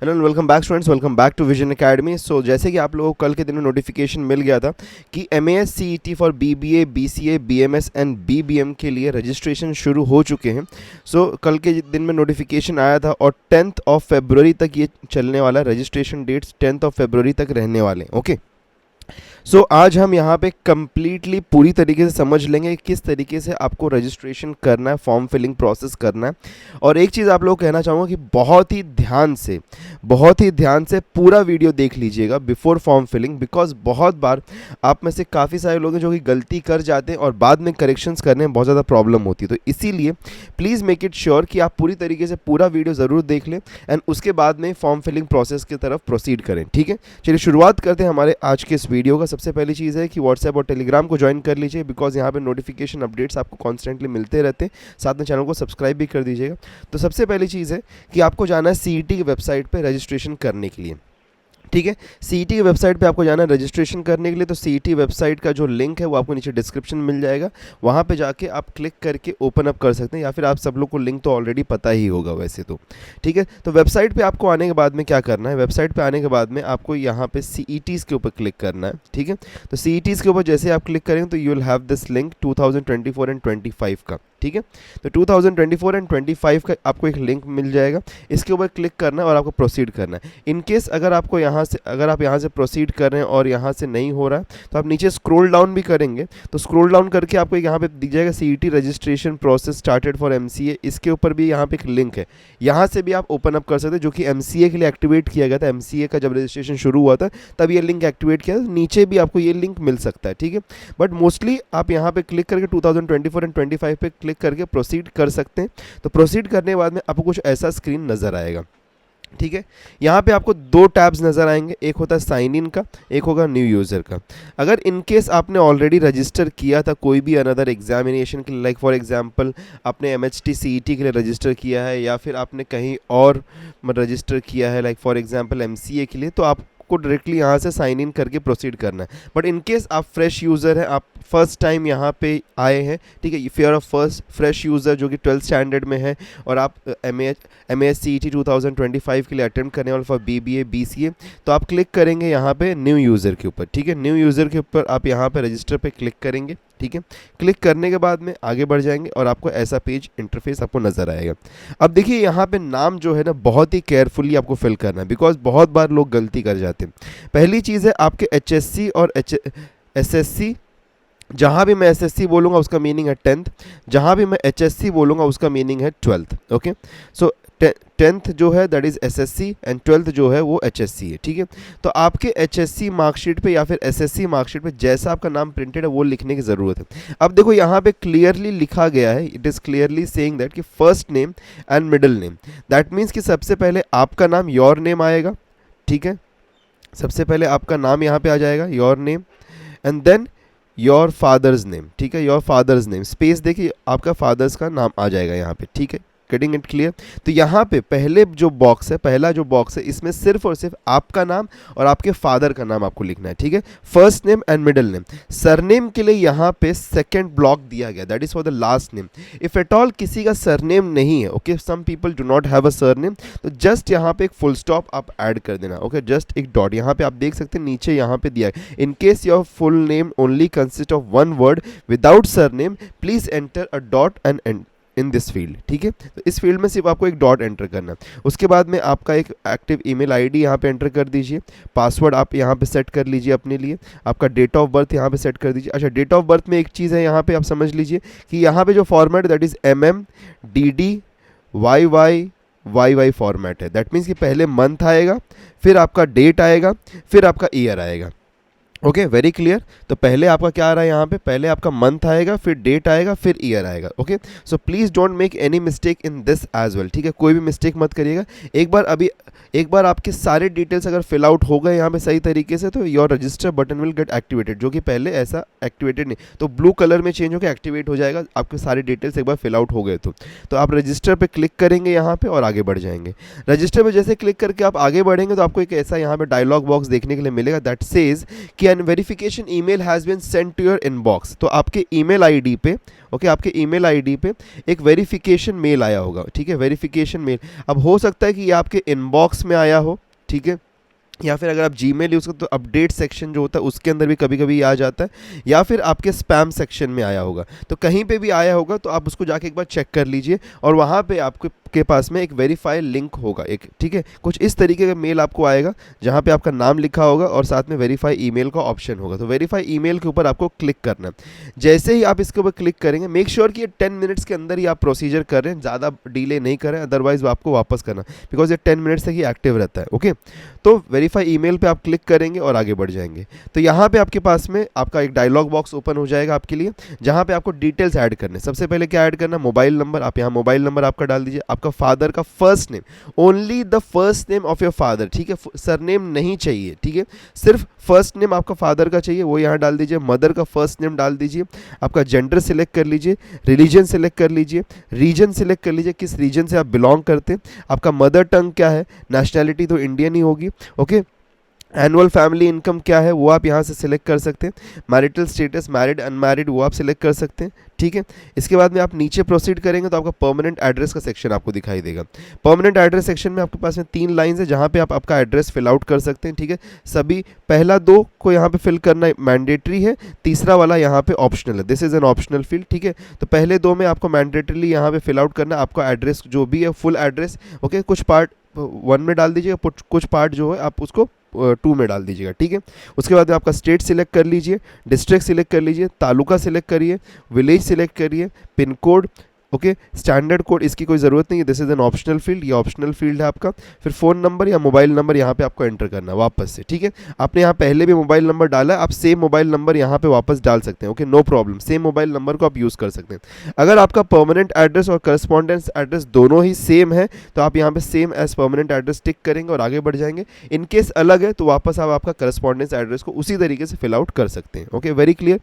Hello and welcome back students, welcome back to Vision Academy. So जैसे कि आप लोगों को कल के दिन में नोटिफिकेशन मिल गया था कि MAS CET for BBA BCA BMS and BBM के लिए रजिस्ट्रेशन शुरू हो चुके हैं। सो कल के दिन में नोटिफिकेशन आया था और 10th ऑफ फरवरी तक ये चलने वाला है। Registration dates 10th of February तक रहने वाले हैं। ओके, सो आज हम यहाँ पे कम्प्लीटली पूरी तरीके से समझ लेंगे कि किस तरीके से आपको रजिस्ट्रेशन करना है, फॉर्म फिलिंग प्रोसेस करना है। और एक चीज़ आप लोग कहना चाहूँगा कि बहुत ही ध्यान से पूरा वीडियो देख लीजिएगा बिफोर फॉर्म फिलिंग, बिकॉज बहुत बार आप में से काफ़ी सारे लोग हैं जो कि गलती कर जाते हैं और बाद में करेक्शंस करने में बहुत ज़्यादा प्रॉब्लम होती है। तो इसीलिए प्लीज़ मेक इट श्योर कि आप पूरी तरीके से पूरा वीडियो ज़रूर देख लें एंड उसके बाद में फॉर्म फिलिंग प्रोसेस की तरफ प्रोसीड करें। ठीक है, चलिए शुरुआत करते हैं हमारे आज के इस वीडियो का। सबसे पहली चीज़ है कि व्हाट्सएप और टेलीग्राम को ज्वाइन कर लीजिए, बिकॉज यहाँ पे नोटिफिकेशन अपडेट्स आपको कॉन्स्टेंटली मिलते रहते हैं। साथ में चैनल को सब्सक्राइब भी कर दीजिएगा। तो सबसे पहली चीज़ है कि आपको जाना है CET की वेबसाइट पे रजिस्ट्रेशन करने के लिए। ठीक है, CET की वेबसाइट पे आपको जाना है रजिस्ट्रेशन करने के लिए। तो CET वेबसाइट का जो लिंक है वो आपको नीचे डिस्क्रिप्शन में मिल जाएगा, वहाँ पे जाके आप क्लिक करके ओपन अप कर सकते हैं, या फिर आप सब लोग को लिंक तो ऑलरेडी पता ही होगा वैसे तो। ठीक है, तो वेबसाइट पे आपको आने के बाद में क्या करना है, वेबसाइट पे आने के बाद में आपको यहाँ पे CETs के ऊपर क्लिक करना है। ठीक है, तो CETs के ऊपर जैसे आप क्लिक करेंगे तो you will have this link 2024 and 25 का। ठीक है, तो 2024 एंड 25 का आपको एक लिंक मिल जाएगा, इसके ऊपर क्लिक करना है और आपको प्रोसीड करना है। इन केस अगर आप यहाँ से प्रोसीड कर रहे हैं और यहाँ से नहीं हो रहा है तो आप नीचे स्क्रॉल डाउन भी करेंगे, तो स्क्रॉल डाउन करके आपको यहाँ पे दिख जाएगा CET registration process started for MCA। इसके ऊपर भी यहाँ पे एक लिंक है, यहाँ से भी आप ओपन अप कर सकते हैं, जो कि MCA के लिए एक्टिवेट किया गया था। MCA का जब रजिस्ट्रेशन शुरू हुआ था तब ये लिंक एक्टिवेट किया था, नीचे भी आपको ये लिंक मिल सकता है। ठीक है, बट मोस्टली आप यहाँ पे क्लिक करके 2024 एंड 25 पे क्लिक करके प्रोसीड कर सकते हैं। तो प्रोसीड करने के बाद में आपको कुछ ऐसा स्क्रीन नज़र आएगा। ठीक है, यहाँ पे आपको दो टैब्स नज़र आएंगे, एक होता है साइन इन का, एक होगा न्यू यूज़र का। अगर इन केस आपने ऑलरेडी रजिस्टर किया था कोई भी अनदर एग्जामिनेशन के लिए, लाइक फॉर एग्जांपल आपने MHT CET के लिए रजिस्टर किया है या फिर आपने कहीं और रजिस्टर किया है, लाइक फॉर एग्जांपल MCA के लिए, तो आप को डायरेक्टली यहाँ से साइन इन करके प्रोसीड करना है। बट इन केस आप फ्रेश यूज़र हैं, आप फर्स्ट टाइम यहाँ पे आए हैं, ठीक है, if you are a first fresh user जो कि 12th स्टैंडर्ड में है और आप MAS CET 2025 के लिए अटेम्प्ट करने वाले फॉर BBA BCA, तो आप क्लिक करेंगे यहाँ पे न्यू यूज़र के ऊपर। ठीक है, न्यू यूज़र के ऊपर आप यहाँ पे रजिस्टर पे क्लिक करेंगे। ठीक है, क्लिक करने के बाद में आगे बढ़ जाएंगे और आपको ऐसा पेज इंटरफेस आपको नज़र आएगा। अब देखिए यहाँ पे नाम जो है ना बहुत ही केयरफुली आपको फिल करना है, बिकॉज बहुत बार लोग गलती कर जाते हैं। पहली चीज़ है आपके HSC और SSC, जहाँ भी मैं SSC बोलूँगा उसका मीनिंग है 10th, जहाँ भी मैं HSC बोलूँगा उसका मीनिंग है 12th। ओके, सो 10th जो है that is SSC and 12th जो है वो HSC है। ठीक है, तो आपके HSC मार्कशीट पे या फिर SSC मार्कशीट पे जैसा आपका नाम प्रिंटेड है वो लिखने की ज़रूरत है। अब देखो यहाँ पे क्लियरली लिखा गया है, it is clearly saying that कि first name and middle name, that means कि सबसे पहले आपका नाम योर नेम आएगा। ठीक है, सबसे पहले आपका नाम यहाँ पे आ जाएगा your name and then your father's name. ठीक है, योर फादर्स नेम स्पेस देखिए आपका फादर्स का नाम आ जाएगा यहाँ पे। ठीक है, गेटिंग इट क्लियर। तो यहाँ पे पहला जो बॉक्स है इसमें सिर्फ और सिर्फ आपका नाम और आपके फादर का नाम आपको लिखना है। ठीक है, first name and middle name. Surname के लिए यहाँ पे सेकंड ब्लॉक दिया गया, that is for the last name. If at all किसी का सरनेम नहीं है, okay, some people do not have a surname, तो जस्ट यहाँ पे एक फुल स्टॉप आप ऐड कर देना। ओके, जस्ट एक डॉट यहाँ पे आप देख सकते हैं नीचे यहाँ पे दिया है, in case your full name only consist of one word without surname please enter a dot and in this field. ठीक है, तो इस फील्ड में सिर्फ आपको एक डॉट एंटर करना है। उसके बाद में आपका एक एक्टिव ईमेल आईडी यहाँ पे एंटर कर दीजिए, पासवर्ड आप यहाँ पे सेट कर लीजिए अपने लिए, आपका डेट ऑफ बर्थ यहाँ पे सेट कर दीजिए। अच्छा, डेट ऑफ बर्थ में एक चीज़ है यहाँ पे आप समझ लीजिए कि यहाँ पे जो format that is DD YY format है। दैट मीन्स कि पहले मंथ आएगा, फिर आपका डेट आएगा, फिर आपका ईयर आएगा। Okay, very clear. तो पहले आपका क्या आ रहा है यहाँ पे, पहले आपका मंथ आएगा, फिर डेट आएगा, फिर ईयर आएगा। Okay, so please don't make any mistake in this as well. ठीक है, कोई भी मिस्टेक मत करिएगा। एक बार आपके सारे डिटेल्स अगर फिल आउट हो गए यहाँ पे सही तरीके से, तो your register button will get activated, जो कि पहले ऐसा एक्टिवेटेड नहीं, तो ब्लू कलर में चेंज होकर एक्टिवेट हो जाएगा आपके सारे डिटेल्स एक बार फिल आउट हो गए तो आप रजिस्टर पे क्लिक करेंगे यहाँ पे और आगे बढ़ जाएंगे। रजिस्टर पे जैसे क्लिक करके आप आगे बढ़ेंगे तो आपको एक ऐसा यहाँ पे डायलॉग बॉक्स देखने के लिए मिलेगा दैट सेज कि and verification email has been send to your inbox, तो आपके ईमेल आईडी पे, ओके, आपके ईमेल आईडी पे एक वेरिफिकेशन मेल आया होगा, ठीक है, वेरिफिकेशन मेल। अब हो सकता है कि ये आपके इनबॉक्स में आया हो, ठीक है, या फिर अगर आप जीमेल यूज़ करते तो अपडेट सेक्शन जो होता है उसके अंदर भी कभी कभी आ जाता है, या फिर आपके स्पैम सेक्शन में आया होगा। तो कहीं पे भी आया होगा तो आप उसको जाके एक बार चेक कर लीजिए, और वहाँ पे आपके पास में एक वेरीफाई लिंक होगा एक, ठीक है, कुछ इस तरीके का मेल आपको आएगा जहाँ पे आपका नाम लिखा होगा और साथ में वेरीफाई ईमेल का ऑप्शन होगा। तो वेरीफाई ईमेल के ऊपर आपको क्लिक करना है। जैसे ही आप इसके ऊपर क्लिक करेंगे, मेक श्योर कि ये 10 मिनट्स के अंदर ही आप प्रोसीजर कर रहे हैं, ज़्यादा डिले नहीं करें, अदरवाइज वो आपको वापस करना, बिकॉज ये 10 मिनट्स तक ही एक्टिव रहता है। ओके, तो वेरीफाई ईमेल पे आप क्लिक करेंगे और आगे बढ़ जाएंगे। तो यहाँ पे आपके पास में आपका एक डायलॉग बॉक्स ओपन हो जाएगा आपके लिए, जहाँ पे आपको डिटेल्स ऐड करने। सबसे पहले क्या ऐड करना, मोबाइल नंबर। आप यहाँ मोबाइल नंबर आपका डाल दीजिए, आपका फादर का first name, only the first name of your father, ठीक है, सरनेम नहीं चाहिए, ठीक है, सिर्फ फर्स्ट नेम आपका फादर का चाहिए, वो यहाँ डाल दीजिए। मदर का फर्स्ट नेम डाल दीजिए। आपका जेंडर सिलेक्ट कर लीजिए, रिलीजन सिलेक्ट कर लीजिए, रीजन सिलेक्ट कर लीजिए, किस रीजन से आप बिलोंग करते हैं। आपका मदर टंग क्या है, नेशनैलिटी तो इंडियन ही होगी। ओके, एनुअल फैमिली इनकम क्या है वो आप यहाँ से सिलेक्ट कर सकते हैं। मैरिटल स्टेटस, मैरिड अनमैरिड, वो आप सिलेक्ट कर सकते हैं, ठीक है। इसके बाद में आप नीचे प्रोसीड करेंगे तो आपका परमानेंट एड्रेस का सेक्शन आपको दिखाई देगा। परमानेंट एड्रेस सेक्शन में आपके पास में 3 लाइंस है जहाँ पे आप आपका एड्रेस फिल आउट कर सकते हैं, ठीक है। सभी पहला 2 को यहाँ पे फिल करना मैंडेटरी है, तीसरा वाला यहाँ पे ऑप्शनल है, this is an optional field, ठीक है। तो पहले 2 में आपको मैंडेटरीली यहाँ पे फिल आउट करना है आपका एड्रेस जो भी है, फुल एड्रेस, ओके। कुछ पार्ट 1 में डाल दीजिएगा, कुछ पार्ट जो है आप उसको 2 में डाल दीजिएगा, ठीक है। उसके बाद में आपका स्टेट सिलेक्ट कर लीजिए, डिस्ट्रिक्ट सिलेक्ट कर लीजिए, तालुका सिलेक्ट करिए, विलेज सिलेक्ट करिए, pin code, okay. Standard code इसकी कोई ज़रूरत नहीं है, this is an optional field, ये ऑप्शनल फील्ड है आपका। फिर फ़ोन नंबर या मोबाइल नंबर यहाँ पे आपको एंटर करना है वापस से, ठीक है। आपने यहाँ पहले भी मोबाइल नंबर डाला है, आप सेम मोबाइल नंबर यहाँ पे वापस डाल सकते हैं, okay, no problem, same mobile number को आप यूज़ कर सकते हैं। अगर आपका परमानेंट एड्रेस और करस्पॉन्डेंस एड्रेस दोनों ही सेम है तो आप यहाँ पे same as permanent address tick करेंगे और आगे बढ़ जाएंगे। इन केस अलग है तो वापस आप आपका करस्पॉन्डेंस एड्रेस को उसी तरीके से फिल आउट कर सकते हैं, ओके, वेरी क्लियर।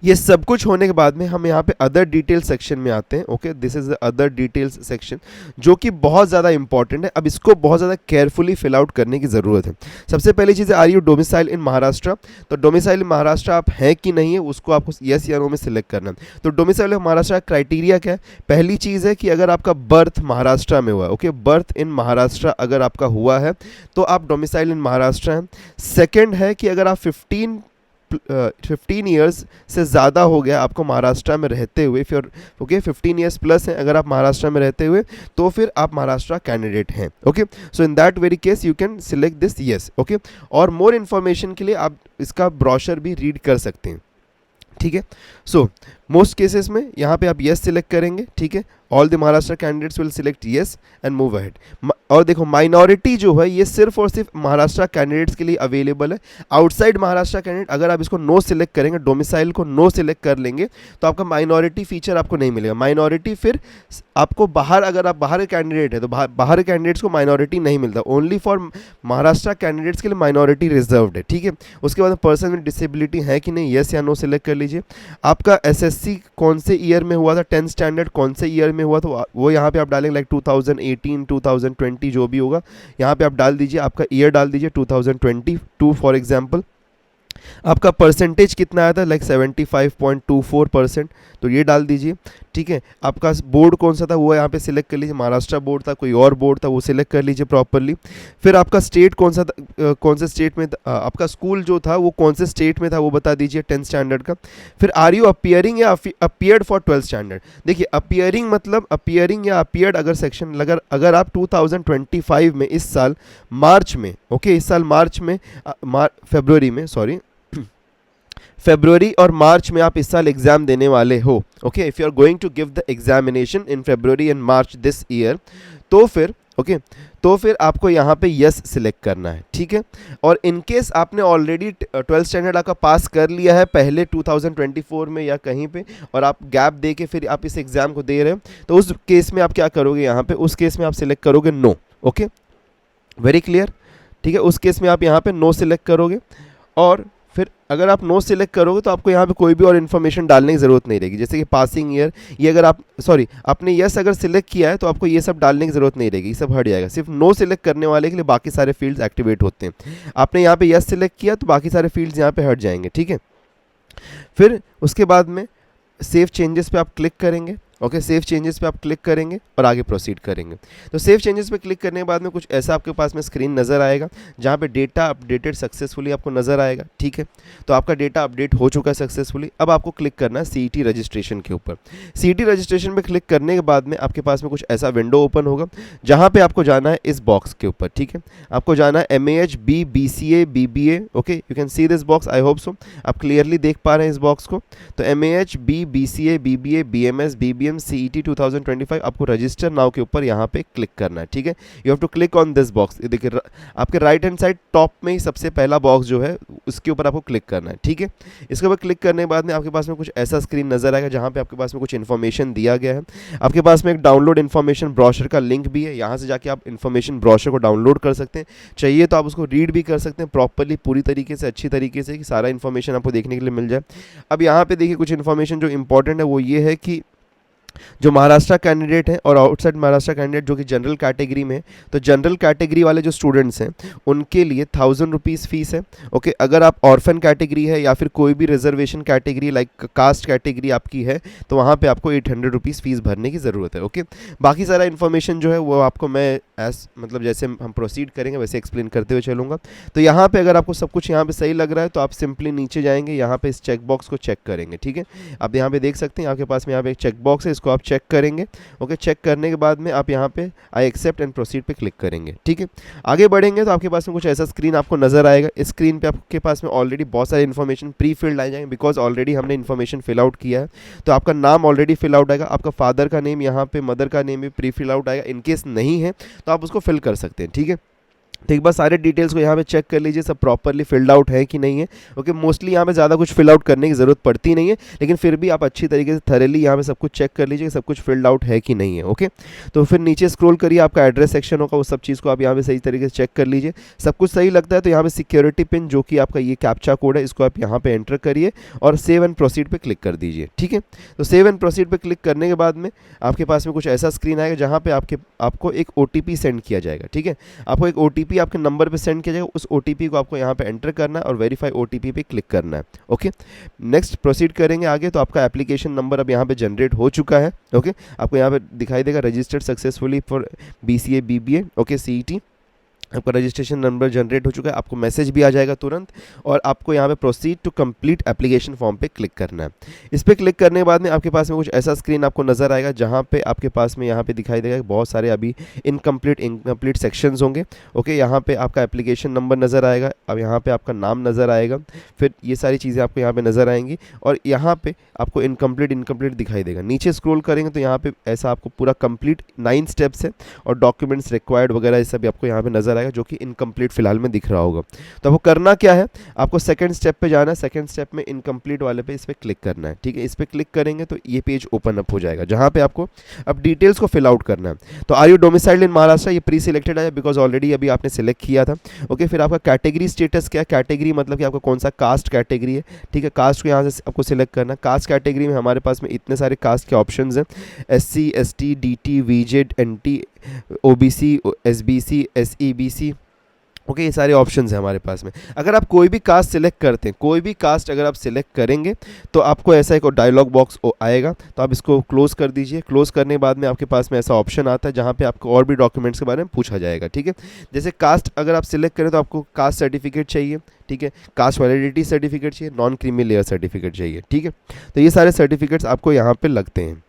ये सब कुछ होने के बाद में हम यहाँ पे अदर डिटेल सेक्शन में आते हैं, okay, this is the other details section जो कि बहुत ज़्यादा इंपॉर्टेंट है। अब इसको बहुत ज़्यादा केयरफुली फिल आउट करने की ज़रूरत है। सबसे पहली चीज़ है, आर यू डोमिसाइल इन महाराष्ट्र, तो डोमिसाइल इन महाराष्ट्र आप हैं कि नहीं है उसको आपको यस या नो में सिलेक्ट करना है। तो डोमिसाइल इन महाराष्ट्र का क्राइटेरिया क्या है, पहली चीज़ है कि अगर आपका बर्थ महाराष्ट्र में हुआ है, ओके, बर्थ इन महाराष्ट्र अगर आपका हुआ है तो आप डोमिसाइल इन महाराष्ट्र हैं। सेकेंड है कि अगर आप 15 ईयर्स से ज़्यादा हो गया आपको महाराष्ट्र में रहते हुए, फिर ओके 15 ईयर्स प्लस हैं अगर आप महाराष्ट्र में रहते हुए तो फिर आप महाराष्ट्र कैंडिडेट हैं, okay. So in that very case you can select this yes, okay. और मोर इन्फॉर्मेशन के लिए आप इसका ब्रोशर भी रीड कर सकते हैं, ठीक है। सो मोस्ट केसेस में यहाँ पे आप यस सिलेक्ट करेंगे, ठीक है। All the Maharashtra candidates will select yes and move ahead. और देखो माइनॉरिटी जो है ये सिर्फ और सिर्फ महाराष्ट्र कैंडिडेट्स के लिए अवेलेबल है। आउटसाइड महाराष्ट्र कैंडिडेट अगर आप इसको नो सिलेक्ट करेंगे, डोमिसाइल को नो सिलेक्ट कर लेंगे तो आपका माइनॉरिटी फीचर आपको नहीं मिलेगा। माइनॉरिटी फिर आपको बाहर, अगर आप बाहर के कैंडिडेट है तो बाहर के कैंडिडेट्स को माइनॉरिटी नहीं मिलता, ओनली फॉर महाराष्ट्र कैंडिडेट्स के लिए माइनॉरिटी रिजर्व्ड है, ठीक है। उसके बाद पर्सन विद डिसेबिलिटी है कि नहीं, यस या नो सिलेक्ट कर लीजिए। आपका एसएससी कौन से ईयर में हुआ था, 10th स्टैंडर्ड कौन से ईयर में हुआ तो वो यहाँ पे आप डालेंगे, लाइक 2018 2020 जो भी होगा यहाँ पे आप डाल दीजिए, आपका ईयर डाल दीजिए 2022 फॉर एग्जांपल। आपका परसेंटेज कितना आया था, लाइक 75.24%, तो ये डाल दीजिए, ठीक है। आपका बोर्ड कौन सा था वो यहाँ पे सिलेक्ट कर लीजिए, महाराष्ट्र बोर्ड था, कोई और बोर्ड था वो सिलेक्ट कर लीजिए प्रॉपरली। फिर आपका स्टेट कौन सा था, कौन से स्टेट में आपका स्कूल जो था वो कौन से स्टेट में था वो बता दीजिए 10th स्टैंडर्ड का। फिर आर यू अपीयरिंग या अपीयर्ड फॉर 12th स्टैंडर्ड। देखिए अपीयरिंग मतलब अपीयरिंग या अपीयर्ड अगर सेक्शन अगर आप 2025 में इस साल मार्च में, ओके, इस साल मार्च में फरवरी और मार्च में आप इस साल एग्जाम देने वाले हो, okay, if you are going to give the examination in February and March this year, तो फिर ओके तो फिर आपको यहाँ पे यस सिलेक्ट करना है, ठीक है। और इन केस आपने ऑलरेडी 12th स्टैंडर्ड आपका पास कर लिया है पहले 2024 में या कहीं पे, और आप गैप दे के फिर आप इस एग्ज़ाम को दे रहे हो, तो उस केस में आप क्या करोगे, यहाँ पे उस केस में आप सिलेक्ट करोगे नो, ओके, वेरी क्लियर, ठीक है। उस केस में आप यहाँ पे नो सिलेक्ट करोगे। और फिर अगर आप नो सिलेक्ट करोगे तो आपको यहाँ पे कोई भी और इन्फॉर्मेशन डालने की ज़रूरत नहीं रहेगी, जैसे कि पासिंग ईयर, ये अगर आप आपने यस अगर सिलेक्ट किया है तो आपको ये सब डालने की ज़रूरत नहीं रहेगी, ये सब हट जाएगा। सिर्फ नो सिलेक्ट करने वाले के लिए बाकी सारे फील्ड्स एक्टिवेट होते हैं। आपने यहाँ पे यस सिलेक्ट किया तो बाकी सारे फील्ड्स यहाँ पे हट जाएंगे, ठीक है। फिर उसके बाद में सेव चेंजेस पे आप क्लिक करेंगे। ओके, सेव चेंजेस पे आप क्लिक करेंगे और आगे प्रोसीड करेंगे। तो सेव चेंजेस पे क्लिक करने के बाद में कुछ ऐसा आपके पास में स्क्रीन नज़र आएगा जहाँ पे डेटा अपडेटेड सक्सेसफुली आपको नज़र आएगा, ठीक है। तो आपका डेटा अपडेट हो चुका है सक्सेसफुली। अब आपको क्लिक करना है CET रजिस्ट्रेशन के ऊपर। CET रजिस्ट्रेशन पे क्लिक करने के बाद में आपके पास में कुछ ऐसा विंडो ओपन होगा जहाँ पे आपको जाना है इस बॉक्स के ऊपर, ठीक है। आपको जाना है MAH B BCA BBA। Okay, you can see this box, I hope so आप क्लियरली देख पा रहे हैं इस बॉक्स को। तो MAH B BCA BBA BMS BBM CET 2025 आपको रजिस्टर नाउ के ऊपर यहाँ पे क्लिक करना है, ठीक है। You have to click on this box. ये देखिए आपके राइट हैंड साइड टॉप में ही सबसे पहला बॉक्स जो है उसके ऊपर आपको क्लिक करना है, ठीक है। इसके ऊपर क्लिक करने के बाद में आपके पास में कुछ ऐसा स्क्रीन नजर आएगा जहाँ पे आपके पास में कुछ इन्फॉर्मेशन दिया गया है। आपके पास में एक डाउनलोड इन्फॉर्मेशन ब्रोशर का लिंक भी है, यहाँ से जाके आप इन्फॉर्मेशन ब्रोशर को डाउनलोड कर सकते हैं। चाहिए तो आप उसको रीड भी कर सकते हैं प्रॉपरली, पूरी तरीके से, अच्छी तरीके से, कि सारा इन्फॉर्मेशन आपको देखने के लिए मिल जाए। अब यहाँ पे देखिए कुछ इन्फॉर्मेशन जो इंपॉर्टेंट है वो ये है कि जो महाराष्ट्र कैंडिडेट हैं और आउटसाइड महाराष्ट्र कैंडिडेट जो कि जनरल कैटेगरी में, तो जनरल कैटेगरी वाले जो स्टूडेंट्स हैं उनके लिए 1000 रुपीज़ फीस है। ओके, अगर आप ऑर्फन कैटेगरी है या फिर कोई भी reservation category like caste category आपकी है तो वहाँ पे आपको 800 रुपीज़ फीस भरने की ज़रूरत है। ओके, बाकी सारा इन्फॉर्मेशन जो है वो आपको मैं जैसे हम प्रोसीड करेंगे वैसे एक्सप्लेन करते हुए चलूँगा। तो यहाँ पर अगर आपको सब कुछ यहाँ पर सही लग रहा है तो आप सिंपली नीचे जाएंगे, यहाँ पर इस चेक बॉक्स को चेक करेंगे, ठीक है। आप यहाँ पर देख सकते हैं आपके पास में यहाँ पे एक चेक बॉक्स है, इसको आप चेक करेंगे। ओके, चेक करने के बाद में आप यहाँ पे आई एक्सेप्ट एंड प्रोसीड पे क्लिक करेंगे, ठीक है। आगे बढ़ेंगे तो आपके पास में कुछ ऐसा स्क्रीन आपको नजर आएगा। इस स्क्रीन पे आपके पास में ऑलरेडी बहुत सारी इन्फॉर्मेशन प्री फिल्ड आ जाएंगे, बिकॉज ऑलरेडी हमने इन्फॉर्मेशन फिल आउट किया है। तो आपका नाम ऑलरेडी फिल आउट आएगा, आपका फादर का नेम यहाँ पे, मदर का नेम भी प्री फिल आउट आएगा। इनकेस नहीं है तो आप उसको फिल कर सकते हैं, ठीक है। तो एक बार सारे डिटेल्स को यहाँ पे चेक कर लीजिए सब प्रॉपरली फिल्ड आउट है कि नहीं है। ओके, मोस्टली यहाँ पे ज़्यादा कुछ फिल आउट करने की ज़रूरत पड़ती नहीं है, लेकिन फिर भी आप अच्छी तरीके से थरेली यहाँ पे सब कुछ चेक कर लीजिए कि सब कुछ फिल्ड आउट है कि नहीं है। ओके, तो फिर नीचे स्क्रॉल करिए, आपका एड्रेस सेक्शन होगा, उस सब चीज़ को आप यहाँ पे सही तरीके से चेक कर लीजिए। सब कुछ सही लगता है तो यहाँ पे सिक्योरिटी पिन जो कि आपका ये कैप्चा कोड है इसको आप यहाँ पे एंटर करिए और सेव एंड प्रोसीड पे क्लिक कर दीजिए, ठीक है। तो सेव एंड प्रोसीड पे क्लिक करने के बाद में आपके पास में कुछ ऐसा स्क्रीन आएगा जहाँ पे आपको एक OTP सेंड किया जाएगा, ठीक है। आपको एक OTP आपके नंबर पे सेंड किया जाएगा, उस OTP को आपको यहाँ पे एंटर करना है और वेरीफाई OTP पे क्लिक करना है। ओके, नेक्स्ट प्रोसीड करेंगे आगे। तो आपका एप्लीकेशन नंबर अब यहाँ पे जनरेट हो चुका है। ओके, आपको यहाँ पे दिखाई देगा registered successfully for BCA BBA। Okay, CET आपका रजिस्ट्रेशन नंबर जनरेट हो चुका है, आपको मैसेज भी आ जाएगा तुरंत और आपको यहाँ पे proceed to complete application form पे क्लिक करना है। इस पर क्लिक करने के बाद में आपके पास में कुछ ऐसा स्क्रीन आपको नज़र आएगा जहाँ पे आपके पास में यहाँ पे दिखाई देगा बहुत सारे अभी इनकम्प्लीट सेक्शंस होंगे। ओके, यहाँ पे आपका एप्लीकेशन नंबर नज़र आएगा, अब यहाँ पे आपका नाम नज़र आएगा, फिर ये सारी चीज़ें आपको यहाँ पे नज़र आएंगी और यहाँ पे आपको इनकम्प्लीट दिखाई देगा। नीचे स्क्रॉल करेंगे तो यहाँ पे ऐसा आपको पूरा कंप्लीट 9 स्टेप्स है और डॉक्यूमेंट्स रिक्वायर्ड वगैरह ये सब आपको यहाँ पे नज़र जो कि इनकम्प्लीट फिलहाल में दिख रहा होगा। तो आपको करना क्या है, आपको सेकंड स्टेप पे जाना है। सेकंड स्टेप में इनकम्प्लीट वाले पे इस पे क्लिक करना है, ठीक है। इस पे क्लिक करेंगे तो ये पेज ओपन अप हो जाएगा जहां पे आपको अब डिटेल्स को फिल आउट करना है। तो आर यू डोमिसाइल्ड इन महाराष्ट्र, ये प्री सिलेक्टेड है बिकॉज ऑलरेडी अभी आपने सिलेक्ट किया था। ओके, फिर आपका कैटेगरी स्टेटस क्या है, कैटेगरी मतलब कि आपका कौन सा कास्ट कैटेगरी है, ठीक है। कास्ट को यहाँ से आपको सिलेक्ट करना है। कास्ट कैटेगरी में हमारे पास में इतने सारे कास्ट के ऑप्शन हैं, SC ST DT VZ NT OBC SBC SEBC। Okay, ये सारे ऑप्शंस हैं हमारे पास में। अगर आप कोई भी कास्ट सिलेक्ट करते हैं, कोई भी कास्ट अगर आप सिलेक्ट करेंगे तो आपको ऐसा एक डायलॉग बॉक्स आएगा, तो आप इसको क्लोज कर दीजिए। क्लोज करने के बाद में आपके पास में ऐसा ऑप्शन आता है जहाँ पे आपको और भी डॉक्यूमेंट्स के बारे में पूछा जाएगा, ठीक है। जैसे कास्ट अगर आप सिलेक्ट करें तो आपको कास्ट सर्टिफिकेट चाहिए, ठीक है। कास्ट वैलिडिटी सर्टिफिकेट चाहिए, नॉन क्रीमी लेयर सर्टिफिकेट चाहिए, ठीक है। तो ये सारे सर्टिफिकेट्स आपको यहाँ पर लगते हैं।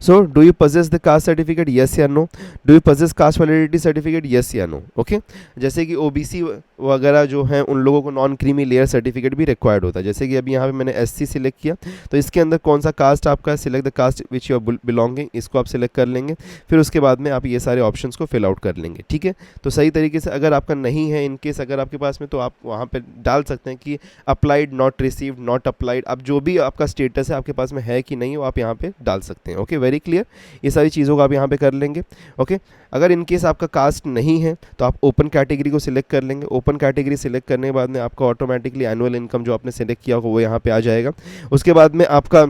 So do you possess the caste certificate, yes या no? Do you possess caste validity certificate, yes या no? ओके, जैसे कि OBC वगैरह जो हैं उन लोगों को नॉन क्रीमी लेयर सर्टिफिकेट भी रिक्वायर्ड होता है। जैसे कि अभी यहाँ पे मैंने SC सिलेक्ट किया तो इसके अंदर कौन सा कास्ट आपका है, select the caste which you are belonging, इसको आप सिलेक्ट कर लेंगे। फिर उसके बाद में आप ये सारे ऑप्शंस को फिल आउट कर लेंगे, ठीक है। तो सही तरीके से अगर आपका नहीं है, इनकेस अगर आपके पास में, तो आप वहाँ पर डाल सकते हैं कि applied, not received, not applied. अब जो भी आपका स्टेटस है आपके पास में है कि नहीं वो आप यहाँ पर डाल सकते हैं। Okay, very clear. ये सारी चीज़ों को आप यहाँ पे कर लेंगे। ओके, अगर इन केस आपका कास्ट नहीं है तो आप ओपन कैटेगरी को सिलेक्ट कर लेंगे। ओपन कैटेगरी सिलेक्ट करने के बाद में आपका ऑटोमेटिकली एनुअल इनकम जो आपने सिलेक्ट किया होगा वो यहाँ पे आ जाएगा। उसके बाद में आपका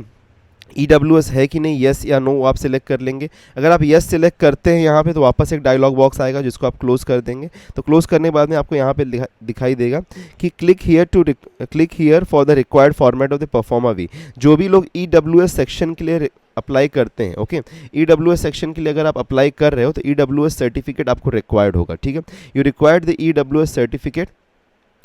EWS है कि नहीं, यस या नो, आप सिलेक्ट कर लेंगे। अगर आप यस सिलेक्ट करते हैं यहाँ पे तो वापस एक डायलॉग बॉक्स आएगा जिसको आप क्लोज कर देंगे। तो क्लोज करने के बाद में आपको यहाँ पे दिखाई देगा कि click here for the required format of the proforma वी। जो भी लोग EWS सेक्शन के लिए अप्लाई करते हैं, ओके, EWS सेक्शन के लिए अगर आप अप्लाई कर रहे हो तो EWS सर्टिफिकेट आपको रिक्वायर्ड होगा, ठीक है। You required the EWS certificate,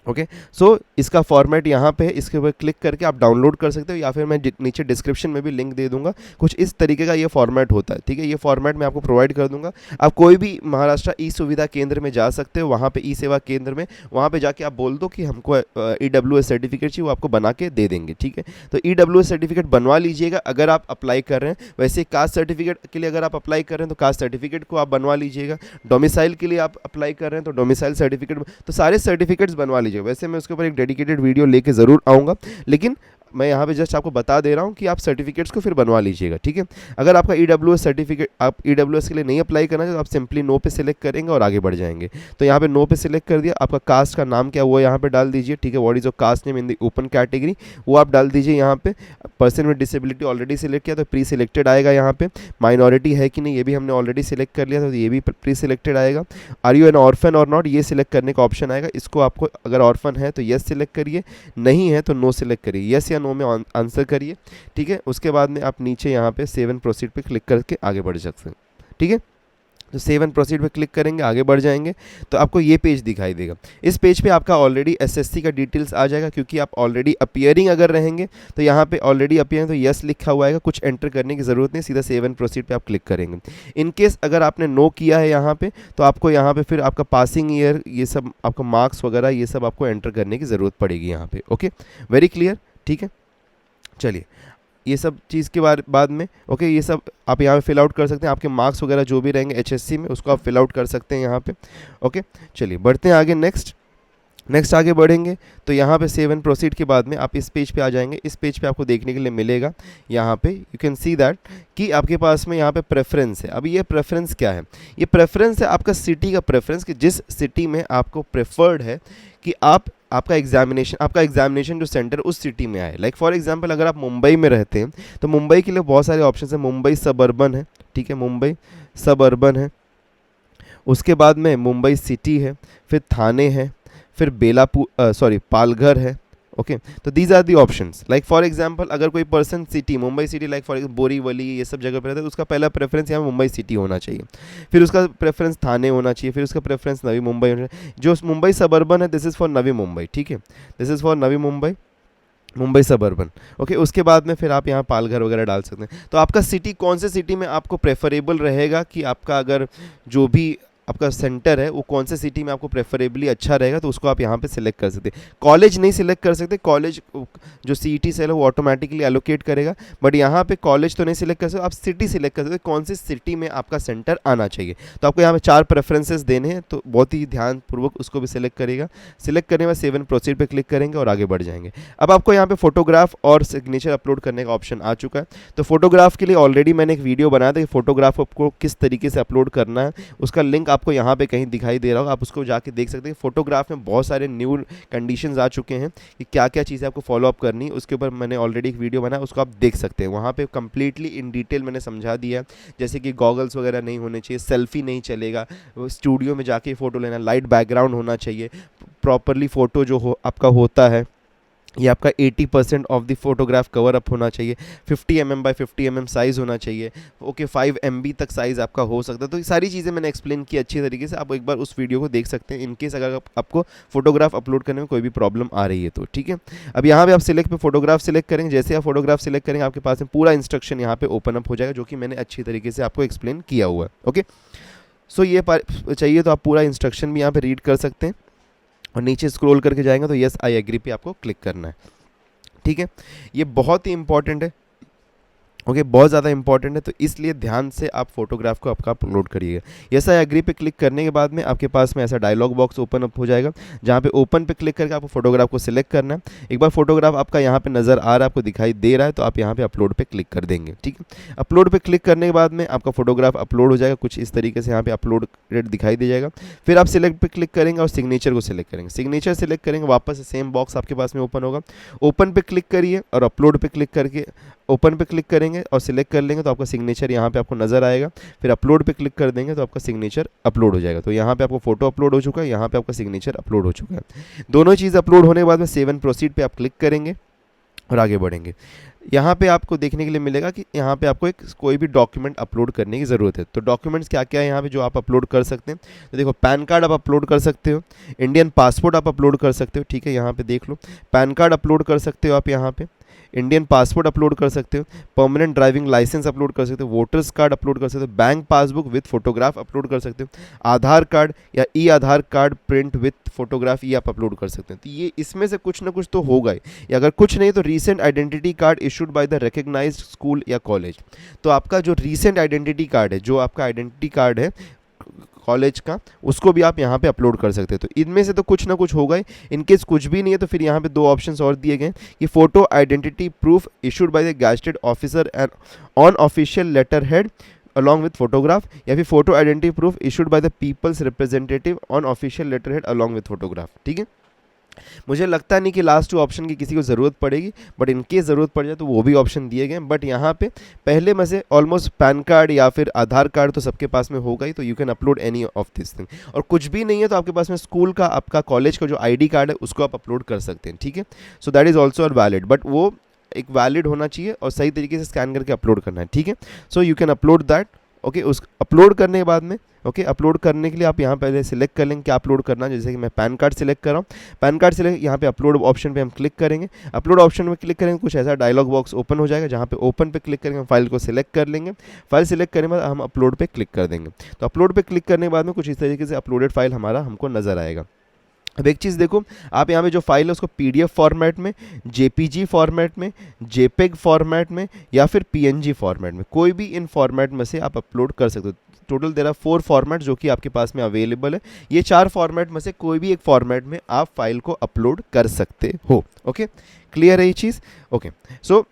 okay. So इसका फॉर्मेट यहाँ पे है, इसके ऊपर क्लिक करके आप डाउनलोड कर सकते हो या फिर मैं नीचे डिस्क्रिप्शन में भी लिंक दे दूंगा। कुछ इस तरीके का ये फॉर्मेट होता है, ठीक है। ये फॉर्मेट मैं आपको प्रोवाइड कर दूंगा। आप कोई भी महाराष्ट्र ई सुविधा केंद्र में जा सकते हो, वहाँ पे ई सेवा केंद्र में, वहाँ पे जाके आप बोल दो कि हमको EWS सर्टिफिकेट चाहिए, वो आपको बना के दे देंगे, ठीक है। तो EWS सर्टिफिकेट बनवा लीजिएगा अगर आप अप्लाई कर रहे हैं। वैसे कास्ट सर्टिफिकेट के लिए अगर आप अप्लाई कर रहे हैं तो कास्ट सर्टिफिकेट को आप बनवा लीजिएगा। डोमिसाइल के लिए आप अप्लाई कर रहे हैं तो डोमिसाइल सर्टिफिकेट, तो सारे सर्टिफिकेट्स बनवा लीजिएगा। वैसे मैं उसके ऊपर एक डेडिकेटेड वीडियो लेके ज़रूर आऊँगा, लेकिन मैं यहाँ पे जस्ट आपको बता दे रहा हूँ कि आप सर्टिफिकेट्स को फिर बनवा लीजिएगा, ठीक है। अगर आपका EWS सर्टिफिकेट, आप EWS के लिए नहीं अप्लाई करना तो आप सिंपली नो पे सिलेक्ट करेंगे और आगे बढ़ जाएंगे। तो यहाँ पे नो पे सिलेक्ट कर दिया। आपका कास्ट का नाम क्या वो यहाँ पे डाल दीजिए, ठीक है। What is your cast name in the open category, वो आप डाल दीजिए यहाँ पे। Person with disability already select किया तो प्री सिलेक्टेड आएगा यहाँ पे। माइनॉरिटी है कि नहीं ये भी हमने ऑलरेडी सिलेक्ट कर लिया था तो ये भी प्री सिलेक्टेड आएगा। आर यू एन ऑर्फन और नॉट, ये सिलेक्ट करने का ऑप्शन आएगा। इसको आपको अगर ऑर्फन है तो येस सिलेक्ट करिए, नहीं है तो नो सिलेक्ट करिए। येस या नो में आंसर करिए, ठीक है। उसके बाद में आप नीचे यहाँ पे सेव एंड प्रोसीड पे क्लिक करके आगे बढ़ सकते हैं, ठीक है। तो सेव एंड प्रोसीड पे क्लिक करेंगे, आगे बढ़ जाएंगे तो आपको ये पेज दिखाई देगा। इस पेज पे आपका ऑलरेडी SSC का डिटेल्स आ जाएगा, क्योंकि आप ऑलरेडी अपीयरिंग अगर रहेंगे तो यहाँ पे ऑलरेडी अपीयरिंग तो यस लिखा हुआ है, कुछ एंटर करने की ज़रूरत नहीं, सीधा सेव एंड प्रोसीड पे आप क्लिक करेंगे। इन केस अगर आपने नो किया है यहाँ पे तो आपको यहाँ पे फिर आपका पासिंग ईयर, ये सब आपका मार्क्स वगैरह ये सब आपको एंटर करने की ज़रूरत पड़ेगी यहाँ पे, ओके, वेरी क्लियर, ठीक है। चलिए ये सब चीज़ के बाद में, ओके, ये सब आप यहाँ पे फिल आउट कर सकते हैं। आपके मार्क्स वगैरह जो भी रहेंगे HSC में उसको आप फिल आउट कर सकते हैं यहाँ पे, ओके। चलिए बढ़ते हैं आगे, नेक्स्ट आगे बढ़ेंगे तो यहाँ पे सेव एंड प्रोसीड के बाद में आप इस पेज पे आ जाएंगे। इस पेज पे आपको देखने के लिए मिलेगा यहाँ पे यू कैन सी दैट कि आपके पास में यहाँ पे प्रेफरेंस है। अभी ये प्रेफरेंस क्या है, ये प्रेफरेंस है आपका सिटी का प्रेफरेंस, कि जिस सिटी में आपको प्रेफर्ड है कि आपका एग्जामिनेशन जो सेंटर उस सिटी में आए। लाइक फॉर एग्जांपल अगर आप मुंबई में रहते हैं तो मुंबई के लिए बहुत सारे ऑप्शन हैं। मुंबई सब अर्बन है, ठीक है, मुंबई सब अर्बन है। उसके बाद में मुंबई सिटी है, फिर थाने है, फिर पालघर है, ओके। तो these are the options. Like for example अगर कोई person city, Mumbai city, like for example Borivali ये सब जगह पर रहता है तो उसका पहला प्रेफरेंस यहाँ मुंबई सिटी होना चाहिए, फिर उसका प्रेफरेंस थाने होना चाहिए, फिर उसका प्रेफरेंस नवी मुंबई होना चाहिए। जो मुंबई सबअर्बन है this is for Navi Mumbai, ठीक है, this is for Navi Mumbai, Mumbai suburban, okay. उसके बाद में फिर आप यहाँ पालघर वगैरह डाल सकते हैं। तो आपका सिटी कौन से सिटी में आपको प्रेफरेबल रहेगा, कि आपका अगर जो भी आपका सेंटर है वो कौन से सिटी में आपको प्रेफरेबली अच्छा रहेगा, तो उसको आप यहाँ पे सिलेक्ट कर सकते हैं। कॉलेज नहीं सिलेक्ट कर सकते, कॉलेज जो CET सेल है वो ऑटोमेटिकली एलोकेट करेगा, बट यहाँ पे कॉलेज तो नहीं सिलेक्ट कर सकते, आप सिटी सिलेक्ट कर सकते, कौन सी सिटी में आपका सेंटर आना चाहिए। तो आपको यहाँ पे 4 प्रेफरेंसेस देने हैं, तो बहुत ही ध्यानपूर्वक उसको भी सिलेक्ट करेगा। सिलेक्ट करने के बाद सेव एंड प्रोसीड पे क्लिक करेंगे और आगे बढ़ जाएंगे। अब आपको यहाँ पे फोटोग्राफ और सिग्नेचर अपलोड करने का ऑप्शन आ चुका है। तो फोटोग्राफ के लिए ऑलरेडी मैंने एक वीडियो बनाया था कि फोटोग्राफ आपको किस तरीके से अपलोड करना है, उसका लिंक आपको यहाँ पे कहीं दिखाई दे रहा होगा, आप उसको जाके देख सकते हैं। फोटोग्राफ में बहुत सारे न्यू कंडीशंस आ चुके हैं कि क्या क्या चीज़ें आपको फॉलो अप करनी है, उसके ऊपर मैंने ऑलरेडी एक वीडियो बनाया, उसको आप देख सकते हैं। वहाँ पे कंप्लीटली इन डिटेल मैंने समझा दिया है, जैसे कि गॉगल्स वगैरह नहीं होने चाहिए, सेल्फी नहीं चलेगा, स्टूडियो में जाके फ़ोटो लेना, लाइट बैकग्राउंड होना चाहिए, प्रॉपरली फ़ोटो जो हो आपका होता है ये आपका 80% of the photograph cover up होना चाहिए, 50 mm बाय 50 mm साइज़ होना चाहिए, ओके, 5 MB तक साइज़ आपका हो सकता है। तो ये सारी चीज़ें मैंने एक्सप्लेन की अच्छी तरीके से, आप एक बार उस वीडियो को देख सकते हैं इनकेस अगर आपको फोटोग्राफ अपलोड करने में कोई भी प्रॉब्लम आ रही है तो, ठीक है। अब यहाँ पे आप सिलेक्ट पे फोटोग्राफ सिलेक्ट करेंगे, जैसे आप फोटोग्राफ सिलेक्ट करेंगे आपके पास में पूरा इंस्ट्रक्शन यहाँ पे ओपन अप हो जाएगा, जो कि मैंने अच्छी तरीके से आपको एक्सप्लेन किया हुआ है, ओके। सो ये चाहिए तो आप पूरा इंस्ट्रक्शन भी यहाँ पे रीड कर सकते हैं, और नीचे स्क्रॉल करके जाएंगे तो यस आई एग्री पे आपको क्लिक करना है, ठीक है। ये बहुत ही इंपॉर्टेंट है, ओके बहुत ज़्यादा इंपॉर्टेंट है, तो इसलिए ध्यान से आप फोटोग्राफ को आपका अपलोड करिएगा। यस आई एग्री पे क्लिक करने के बाद में आपके पास में ऐसा डायलॉग बॉक्स ओपन अप हो जाएगा, जहाँ पे ओपन पे क्लिक करके आपको फोटोग्राफ को सिलेक्ट करना है। एक बार फोटोग्राफ आपका यहाँ पे नज़र आ रहा है, आपको दिखाई दे रहा है, तो आप यहाँ पे अपलोड पे क्लिक कर देंगे। ठीक है, अपलोड पे क्लिक करने के बाद में आपका फोटोग्राफ अपलोड हो जाएगा, कुछ इस तरीके से यहाँ पे अपलोड रेट दिखाई दे जाएगा। फिर आप सिलेक्ट पे क्लिक करेंगे और सिग्नेचर को सिलेक्ट करेंगे। सिग्नेचर सिलेक्ट करेंगे, वापस से सेम बॉक्स आपके पास में ओपन होगा। ओपन पे क्लिक करिए और अपलोड पे क्लिक करके ओपन पे क्लिक करेंगे और सिलेक्ट कर लेंगे, तो आपका सिग्नेचर यहाँ पे आपको नज़र आएगा। फिर अपलोड पे क्लिक कर देंगे तो आपका सिग्नेचर अपलोड हो जाएगा। तो यहाँ पे आपको फोटो अपलोड हो चुका है, यहाँ पे आपका सिग्नेचर अपलोड हो चुका है। दोनों चीज़ अपलोड होने के बाद में सेव एंड प्रोसीड पे आप क्लिक करेंगे और आगे बढ़ेंगे। यहाँ पे आपको देखने के लिए मिलेगा कि यहाँ पे आपको एक कोई भी डॉक्यूमेंट अपलोड करने की ज़रूरत है। तो डॉक्यूमेंट्स क्या क्या है यहाँ पे जो आप अपलोड कर सकते हैं, तो देखो पैन कार्ड आप अपलोड कर सकते हो, इंडियन पासपोर्ट आप अपलोड कर सकते हो। ठीक है, यहाँ पे देख लो, पैन कार्ड अपलोड कर सकते हो आप, यहाँ पे इंडियन पासपोर्ट अपलोड कर सकते हो, परमानेंट ड्राइविंग लाइसेंस अपलोड कर सकते हो, वोटर्स कार्ड अपलोड कर सकते हो, bank passbook with photograph upload कर सकते हो, आधार कार्ड या ई आधार कार्ड प्रिंट विथ फोटोग्राफ ये आप अपलोड कर सकते हैं। तो ये इसमें से कुछ ना कुछ तो होगा ही, या अगर कुछ नहीं तो recent identity card issued by the recognised school या कॉलेज। तो आपका जो रीसेंट आइडेंटिटी कार्ड है, जो आपका आइडेंटिटी कार्ड है कॉलेज का, उसको भी आप यहाँ पे अपलोड कर सकते हैं। तो इनमें से तो कुछ ना कुछ होगा ही। इनकेस कुछ भी नहीं है तो फिर यहाँ पे दो ऑप्शंस और दिए गए कि photo identity proof issued by the gazetted officer and on official letter head along with photograph, या फिर photo identity proof issued by the people's representative on official letter head along with photograph. ठीक है, मुझे लगता नहीं कि last to option की किसी को ज़रूरत पड़ेगी, बट इनकेस ज़रूरत पड़ जाए तो वो भी ऑप्शन दिए गए। बट यहाँ पे पहले में से ऑलमोस्ट पैन कार्ड या फिर आधार कार्ड तो सबके पास में होगा ही, तो you can upload any of this thing. और कुछ भी नहीं है तो आपके पास में स्कूल का, आपका कॉलेज का जो आईडी कार्ड है उसको आप अपलोड कर सकते हैं। ठीक है, so that is also valid, but वो एक वैलिड होना चाहिए और सही तरीके से स्कैन करके अपलोड करना है। ठीक है, so you can upload that. Okay, उस अपलोड करने के बाद में अपलोड करने के लिए आप यहाँ पहले सिलेक्ट कर लेंगे क्या अपलोड करना है। जैसे कि मैं पैन कार्ड सिलेक्ट कर रहा हूँ, पैन कार्ड सिलेक्ट, यहाँ पे अपलोड ऑप्शन पे हम क्लिक करेंगे। अपलोड ऑप्शन में क्लिक करेंगे, कुछ ऐसा डायलॉग बॉक्स ओपन हो जाएगा, जहाँ पे ओपन पे क्लिक करेंगे, फाइल को सिलेक्ट कर लेंगे। फाइल सिलेक्ट करने के बाद हम अपलोड पे क्लिक कर देंगे। तो अपलोड पे क्लिक करने के बाद में कुछ इस तरीके से अपलोडेड फाइल हमारा हमको नज़र आएगा। अब एक चीज़ देखो, आप यहाँ पे जो फाइल है उसको पीडीएफ फॉर्मेट में, जेपीजी फॉर्मेट में, जेपेग फॉर्मेट में या फिर पीएनजी फॉर्मेट में, कोई भी इन फॉर्मेट में से आप अपलोड कर सकते हो। टोटल देर आर 4 फॉर्मेट जो कि आपके पास में अवेलेबल है। ये 4 फॉर्मेट में से कोई भी एक फॉर्मेट में आप फाइल को अपलोड कर सकते हो। ओके, क्लियर है ये चीज़? ओके, सो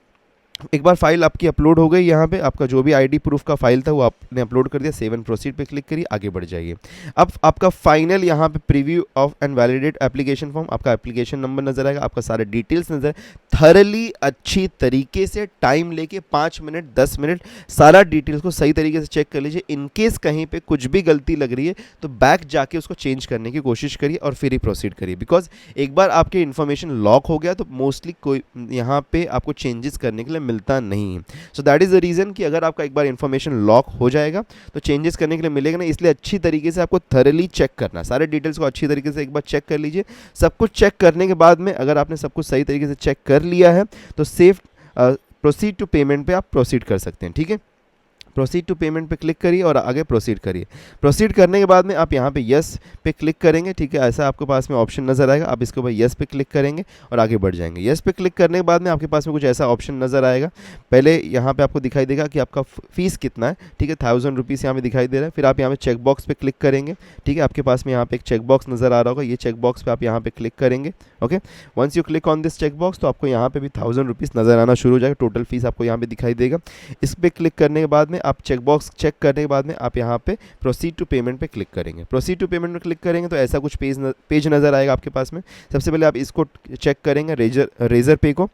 एक बार फाइल आपकी अपलोड हो गई, यहाँ पे आपका जो भी आईडी प्रूफ का फाइल था वो आपने अपलोड कर दिया। सेव एंड प्रोसीड पे क्लिक करिए, आगे बढ़ जाइए। अब आपका फाइनल यहाँ पे preview of and validate application form, आपका एप्लीकेशन नंबर नजर आएगा, आपका सारे डिटेल्स नजर, थरली अच्छी तरीके से टाइम लेके 5 मिनट 10 मिनट सारा डिटेल्स को सही तरीके से चेक कर लीजिए। इनकेस कहीं पे कुछ भी गलती लग रही है तो बैक जाके उसको चेंज करने की कोशिश करिए और फिर ही प्रोसीड करिए, बिकॉज एक बार आपके इन्फॉर्मेशन लॉक हो गया तो मोस्टली कोई यहाँ पे आपको चेंजेस करने के लिए मिलता नहीं है। So that is the reason कि अगर आपका एक बार इन्फॉर्मेशन लॉक हो जाएगा तो चेंजेस करने के लिए मिलेगा नहीं, इसलिए अच्छी तरीके से आपको थरली चेक करना, सारे डिटेल्स को अच्छी तरीके से एक बार चेक कर लीजिए। सब कुछ चेक करने के बाद में अगर आपने सब कुछ सही तरीके से चेक कर लिया है तो सेफ प्रोसीड टू पेमेंट पे आप प्रोसीड कर सकते हैं। ठीक है, प्रोसीड टू पेमेंट पे क्लिक करिए और आगे प्रोसीड करिए। प्रोसीड करने के बाद में आप यहाँ पे यस पे क्लिक करेंगे। ठीक है, ऐसा आपके पास में ऑप्शन नज़र आएगा, आप इसके ऊपर यस पे क्लिक करेंगे और आगे बढ़ जाएंगे। यस पे क्लिक करने के बाद में आपके पास में कुछ ऐसा ऑप्शन नज़र आएगा। पहले यहाँ पे आपको दिखाई देगा कि आपका फीस कितना है। ठीक है, 1000 रुपीज़ यहाँ पे दिखाई दे रहा है। फिर आप यहाँ पे चेक बॉक्स पे क्लिक करेंगे। ठीक है, आपके पास में यहाँ पे एक चेक बॉक्स नज़र आ रहा होगा, ये चेक बॉक्स पे आप यहाँ पे क्लिक करेंगे। Okay, once you click on this check box तो आपको यहाँ पे भी 1000 रुपीज़ नज़र आना शुरू हो जाएगा। टोटल फीस आपको यहाँ पे दिखाई देगा। इस पर क्लिक करने के बाद में आप चेक बॉक्स चेक करने के बाद में आप यहाँ पे प्रोसीड टू पेमेंट पे क्लिक करेंगे। प्रोसीड टू पेमेंट में क्लिक करेंगे तो ऐसा कुछ पेज नज़र आएगा आपके पास में। सबसे पहले आप इसको चेक करेंगे, रेजर पे को।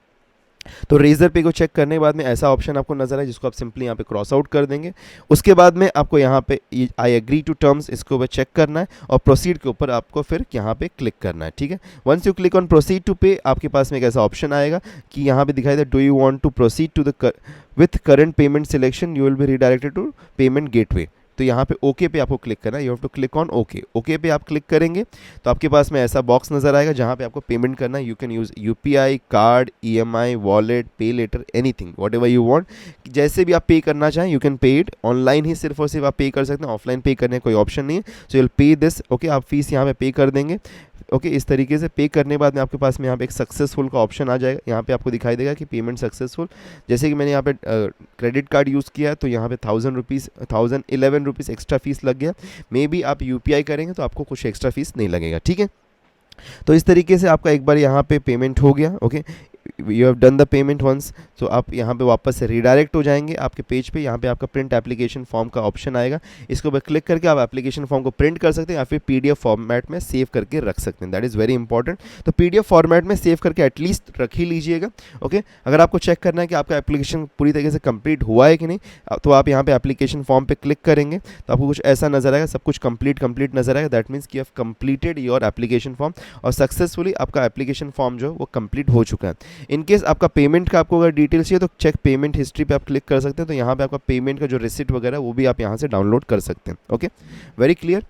तो रेजर पे को चेक करने के बाद में ऐसा ऑप्शन आपको नजर आए जिसको आप सिंपली यहाँ पे क्रॉस आउट कर देंगे। उसके बाद में आपको यहाँ पे आई एग्री टू टर्म्स इसके ऊपर चेक करना है और प्रोसीड के ऊपर आपको फिर यहाँ पे क्लिक करना है। ठीक है, once you click on proceed to pay आपके पास में एक ऐसा ऑप्शन आएगा कि यहाँ पे दिखाई दे do you want to proceed to the with current payment selection you will be redirected to payment gateway. तो यहाँ पे ओके पे आपको क्लिक करना है, you have to click on okay. Okay पे आप क्लिक करेंगे तो आपके पास में ऐसा बॉक्स नज़र आएगा जहाँ पे आपको पेमेंट करना है। You can use UPI, card, EMI, wallet, pay later, anything whatever you want. जैसे भी आप पे करना चाहें you can pay it. Online ही सिर्फ और सिर्फ आप पे कर सकते हैं, ऑफलाइन पे करने का कोई ऑप्शन नहीं है। सो यूल पे दिस। ओके, आप फीस यहाँ पे पे कर देंगे। ओके, इस तरीके से पे करने के बाद में आपके पास में यहाँ पे एक सक्सेसफुल का ऑप्शन आ जाएगा। यहाँ पे आपको दिखाई देगा कि पेमेंट सक्सेसफुल। जैसे कि मैंने यहाँ पे क्रेडिट कार्ड यूज़ किया तो यहाँ पे 1011 रुपीज़ एक्स्ट्रा फीस लग गया। मे बी आप यूपीआई करेंगे तो आपको कुछ एक्स्ट्रा फीस नहीं लगेगा, ठीक है। तो इस तरीके से आपका एक बार यहाँ पे पेमेंट हो गया। Okay, you have done the payment once. तो आप यहाँ पे वापस से रिडायरेक्ट हो जाएंगे आपके पेज पे। यहाँ पे आपका प्रिंट एप्लीकेशन फॉर्म का ऑप्शन आएगा, इसके ऊपर क्लिक करके आप एप्लीकेशन फॉर्म को प्रिंट कर सकते हैं या फिर पीडीएफ फॉर्मेट में सेव करके रख सकते हैं। That is very important. तो पीडीएफ फॉर्मेट में सेव करके एटलीस्ट रख ही लीजिएगा। ओके, अगर आपको चेक करना है कि आपका एप्लीकेशन पूरी तरीके से कंप्लीट हुआ है कि नहीं, तो आप यहाँ पे एप्लीकेशन फॉर्म पे क्लिक करेंगे तो आपको कुछ ऐसा नजर आएगा, सब कुछ कंप्लीट नजर आएगा। दैट मीन्स कि have completed your application form और सक्सेसफुली आपका एप्लीकेशन फॉर्म जो है वो कंप्लीट हो चुका है। इन केस आपका पेमेंट का आपको अगर डिटेल्स चाहिए तो चेक पेमेंट हिस्ट्री पे आप क्लिक कर सकते हैं। तो यहाँ पे आपका पेमेंट का जो रिसिप्ट वगैरह वो भी आप यहाँ से डाउनलोड कर सकते हैं। Okay, very clear.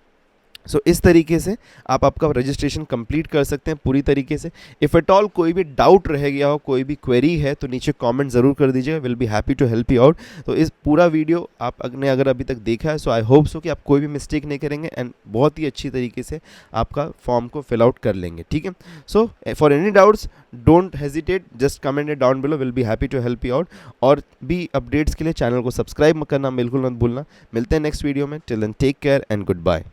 सो इस तरीके से आप आपका रजिस्ट्रेशन कंप्लीट कर सकते हैं पूरी तरीके से। इफ़ एट ऑल कोई भी डाउट रह गया हो, कोई भी क्वेरी है तो नीचे कमेंट ज़रूर कर दीजिएगा, will be happy to help you out. तो इस पूरा वीडियो आपने अगर अभी तक देखा है सो आई होप सो कि आप कोई भी मिस्टेक नहीं करेंगे एंड बहुत ही अच्छी तरीके से आपका फॉर्म को फिल आउट कर लेंगे, ठीक है। So for any doubts don't hesitate, just comment it down below, will be happy to help you out. और भी अपडेट्स के लिए चैनल को सब्सक्राइब करना बिल्कुल मत भूलना। मिलते हैं नेक्स्ट वीडियो में। Till then take care and good bye.